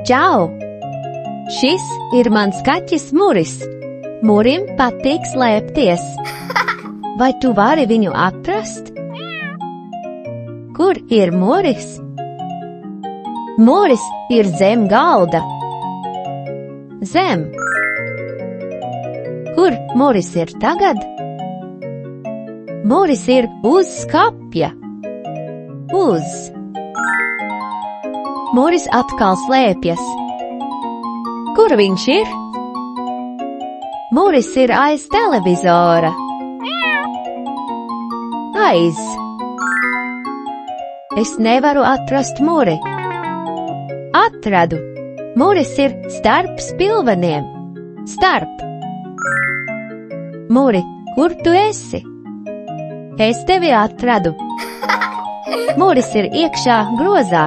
Čau! Šis ir mans kaķis Muris. Murim patīk slēpties. Vai tu vari viņu atrast? Kur ir Muris? Muris ir zem galda. Zem. Kur Muris ir tagad? Muris ir uz skapja. Uz. Muris atkal slēpjas. Kur viņš ir? Muris ir aiz televizora. Aiz. Es nevaru atrast Muri. Atradu. Muris ir starp spilveniem. Starp. Muri, kur tu esi? Es tevi atradu. Muris ir iekšā grozā.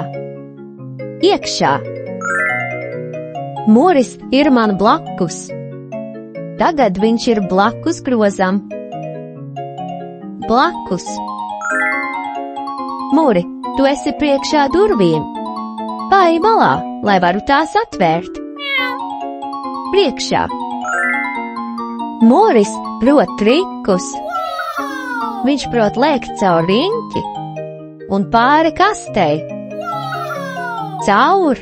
Iekšā. Muris ir man blakus. Tagad viņš ir blakus grozam. Blakus. Muri, tu esi priekšā durvīm. Pai malā, lai varu tās atvērt. Priekšā. Muris prot trikus. Viņš prot lēkt caur riņķi un pāri kastei. Caur.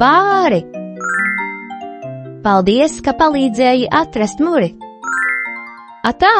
Pāri. Paldies, ka palīdzēji atrast Muri. Atā!